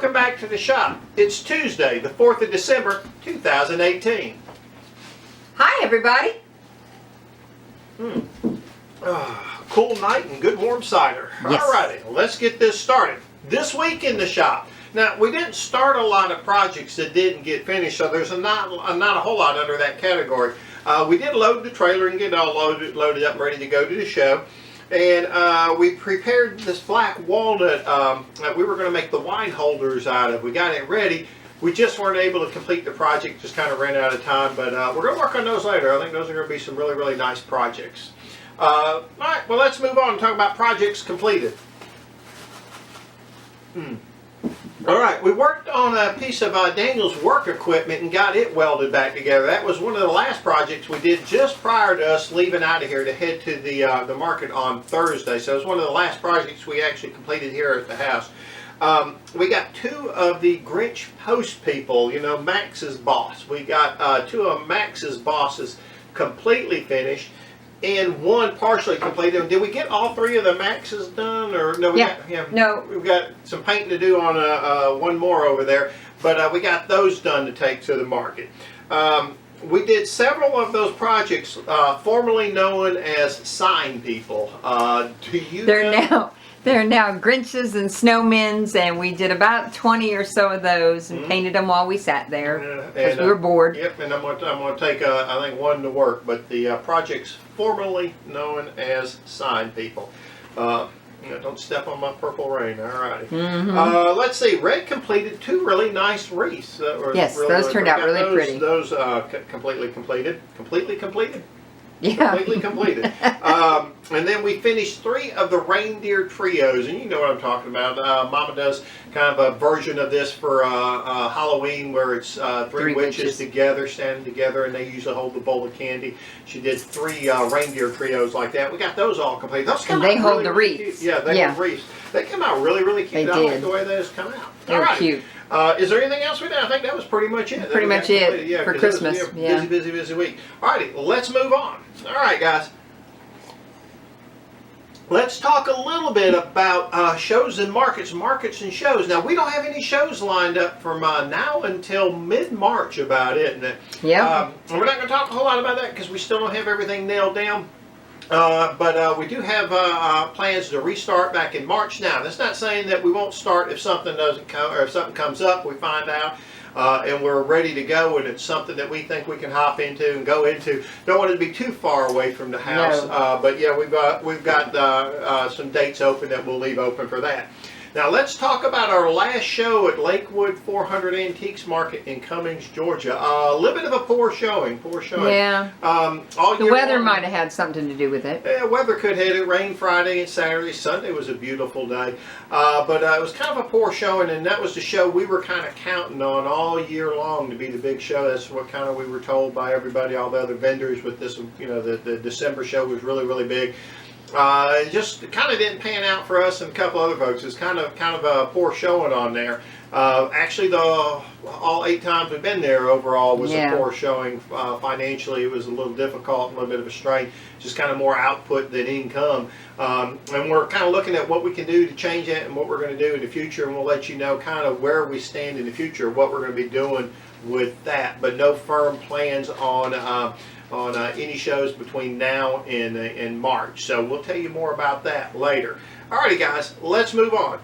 welcome back to the shop. It's Tuesday, the 4th of December, 2018. Hi, everybody. Cool night and good warm cider. Yes. Alrighty, let's get this started. This week in the shop. Now, we didn't start a lot of projects that didn't get finished, so there's not a whole lot under that category. We did load the trailer and get it all loaded up and ready to go to the show. And we prepared this black walnut that we were going to make the wine holders out of. We got it ready. We just weren't able to complete the project, just kind of ran out of time. But we're going to work on those later. I think those are going to be some really, really nice projects. All right, well, let's move on and talk about projects completed. All right, we worked on a piece of Daniel's work equipment and got it welded back together. That was one of the last projects we did just prior to us leaving out of here to head to the market on Thursday. So it was one of the last projects we actually completed here at the house. We got two of the Grinch post people, you know, Max's boss. We got two of Max's bosses completely finished and one partially completed. Did we get all three of the Maxes done, or no? No. We've got some painting to do on one more over there, but we got those done to take to the market. We did several of those projects formerly known as sign people. They're now Grinches and snowmen, and we did about 20 or so of those and painted them while we sat there because we were bored. Yep, and I'm going to take I think one to work, but the projects formerly known as sign people. Don't step on my purple rain. All righty. Let's see. Red completed two really nice wreaths. Yes, those turned out really pretty. Those completely completed. Completely completed? Yeah. Completely completed. And then we finished three of the reindeer trios, and you know what I'm talking about. Mama does kind of a version of this for Halloween, where it's three witches together, standing together, and they usually hold the bowl of candy. She did three reindeer trios like that. We got those all completed. Those come and they out hold really, the really wreaths. Cute. Yeah, they hold wreaths. They came out really, really cute. They I did. like the way those come out. They're cute. Is there anything else we did? I think that was pretty much it. Pretty much it for Christmas. It was, busy week. Alrighty, let's move on. Alright, guys. Let's talk a little bit about shows and markets and shows. Now, we don't have any shows lined up from now until mid-March about it. Yeah. And we're not going to talk a whole lot about that because we still don't have everything nailed down. But we do have plans to restart back in March. Now, that's not saying that we won't start if something doesn't come, or if something comes up, we find out, and we're ready to go, and it's something that we think we can hop into and go into. Don't want it to be too far away from the house, but yeah, we've got some dates open that we'll leave open for that. Now let's talk about our last show at Lakewood 400 Antiques Market in Cummings, Georgia. A little bit of a poor showing. Yeah. The weather might have had something to do with it. Yeah, weather could hit it. Rain Friday and Saturday. Sunday was a beautiful day. But it was kind of a poor showing, and that was the show we were kind of counting on all year long to be the big show. That's what kind of we were told by everybody, all the other vendors with this, you know, the December show was really, really big. It just kind of didn't pan out for us and a couple other folks. It's kind of a poor showing on there. Actually, all 8 times we've been there overall was a poor showing. Financially, it was a little difficult, a little bit of a strain. Just kind of more output than income. And we're kind of looking at what we can do to change that and what we're going to do in the future. And we'll let you know kind of where we stand in the future, what we're going to be doing with that. But no firm plans on any shows between now and March. So we'll tell you more about that later. Alrighty, guys, let's move on.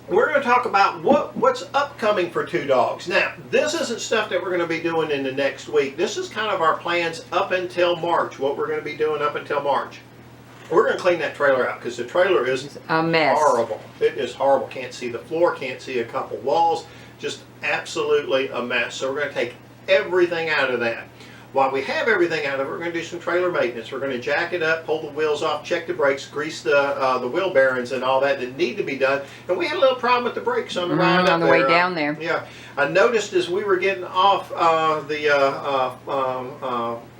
We're going to talk about what's upcoming for Two Dogs. Now, this isn't stuff that we're going to be doing in the next week. This is kind of our plans up until March, what we're going to be doing up until March. We're going to clean that trailer out because the trailer is a mess. Horrible. It is horrible. Can't see the floor, can't see a couple walls. Just absolutely a mess. So we're going to take everything out of that. While we have everything out of it, we're going to do some trailer maintenance. We're going to jack it up, pull the wheels off, check the brakes, grease the wheel bearings and all that need to be done. And we had a little problem with the brakes on the ride on the way down there. Yeah, I noticed as we were getting off the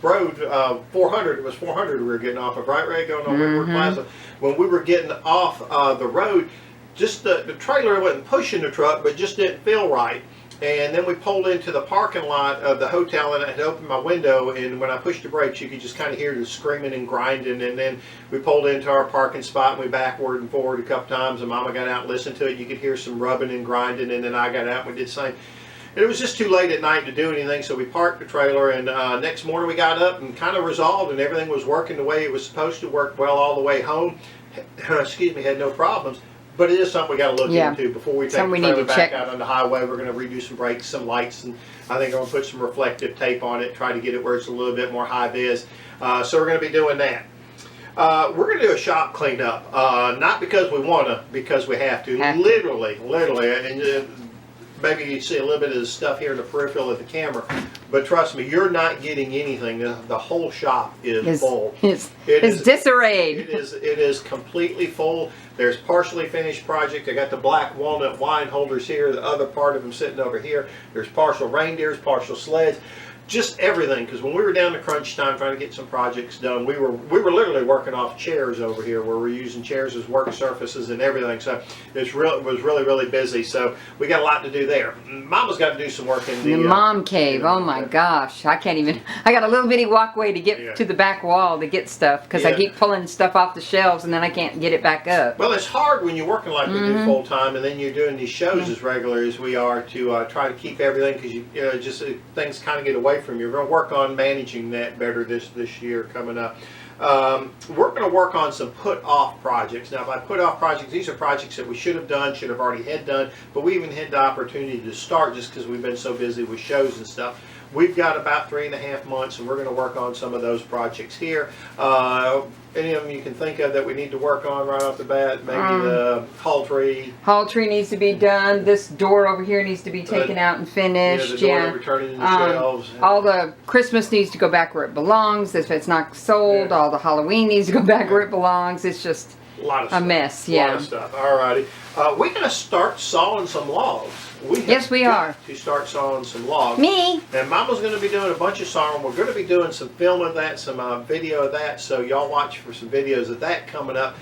road 400. It was 400 we were getting off of, right, Ray, going on Woodwork Plaza. When we were getting off the road, just the trailer wasn't pushing the truck, but just didn't feel right. And then we pulled into the parking lot of the hotel, and I had opened my window, and when I pushed the brakes, you could just kind of hear the screaming and grinding. And then we pulled into our parking spot, and we backward and forward a couple times, and Mama got out and listened to it. You could hear some rubbing and grinding, and then I got out and we did the same. It was just too late at night to do anything, so we parked the trailer, and next morning we got up and kind of resolved, and everything was working the way it was supposed to work well all the way home. Excuse me, had no problems. But it is something we got to look into before we take the trailer back out on the highway. We're going to redo some brakes, some lights, and I think I'm going to put some reflective tape on it, try to get it where it's a little bit more high vis. So we're going to be doing that. We're going to do a shop cleanup, not because we want to, because we have to. Literally. And maybe you see a little bit of the stuff here in the peripheral of the camera, but trust me, you're not getting anything. The whole shop is full. It's disarrayed. It is completely full. There's partially finished project. I got the black walnut wine holders here, the other part of them sitting over here. There's partial reindeers, partial sleds, just everything. Because when we were down to crunch time trying to get some projects done, we were literally working off chairs over here, where we're using chairs as work surfaces and everything. So it was really busy. So we got a lot to do there. Mama's got to do some work in the mom cave. Oh my gosh, I can't even. I got a little bitty walkway to get to the back wall to get stuff, because I keep pulling stuff off the shelves and then I can't get it back up. Well, it's hard when you're working like we do full time, and then you're doing these shows as regular as we are, to try to keep everything, because just things kind of get away from you. We're going to work on managing that better this year coming up. We're going to work on some put off projects. Now, by put off projects, these are projects that we should have done, should have already had done, but we even had the opportunity to start just because we've been so busy with shows and stuff. We've got about 3.5 months, and we're going to work on some of those projects here. Any of them you can think of that we need to work on right off the bat? Maybe the hall tree. Hall tree needs to be done. This door over here needs to be taken out and finished. The door that we're turning in the shelves. All the Christmas needs to go back where it belongs. If it's not sold, all the Halloween needs to go back where it belongs. It's just a mess. A lot of stuff. Alrighty. We're going to start sawing some logs. Yes, we are. To start sawing some logs. Me. And Mama's going to be doing a bunch of sawing. We're going to be doing some film of that, some video of that. So y'all watch for some videos of that coming up.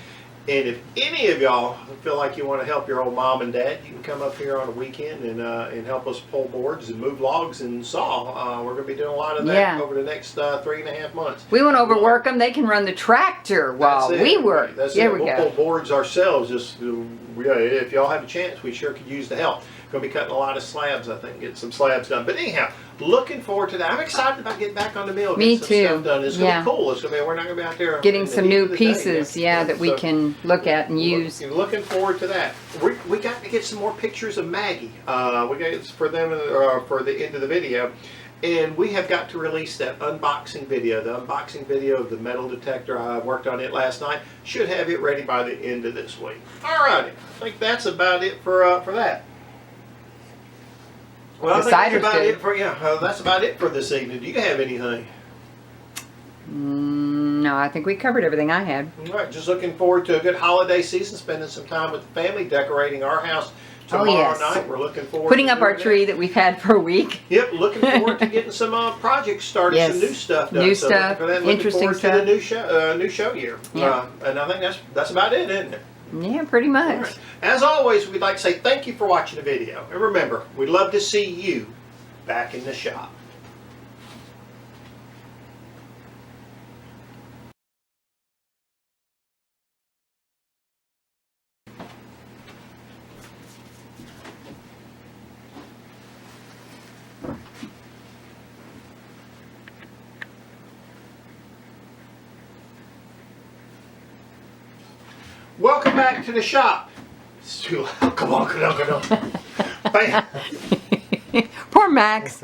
And if any of y'all feel like you want to help your old mom and dad, you can come up here on a weekend and help us pull boards and move logs and saw. We're going to be doing a lot of that over the next 3.5 months. We won't overwork them. They can run the tractor while we work. That's it. We'll pull boards ourselves. Just if y'all have a chance, we sure could use the help. Going to be cutting a lot of slabs, I think, getting some slabs done. But anyhow, looking forward to that. I'm excited about getting back on the mill. Me too. Stuff done. It's going to be cool. It's going to be. We're not going to be out there getting some new pieces, that we can look at and use. Looking forward to that. We got to get some more pictures of Maggie. We got for them for the end of the video. And we have got to release that unboxing video, the unboxing video of the metal detector. I worked on it last night. Should have it ready by the end of this week. Alrighty, I think that's about it for that. Well, I think that's about it for this evening. Do you have anything? No, I think we covered everything I had. All right, just looking forward to a good holiday season, spending some time with the family, decorating our house tomorrow night. We're looking forward putting to up our tree that we've had for a week. Yep, looking forward to getting some projects started, some new stuff done. New stuff, interesting stuff. To the new show year. Yeah. And I think that's about it, isn't it? Yeah, pretty much. Right. As always, we'd like to say thank you for watching the video. And remember, we'd love to see you back in the shop. Welcome back to the shop. It's too loud. Come on. Bam. Poor Max.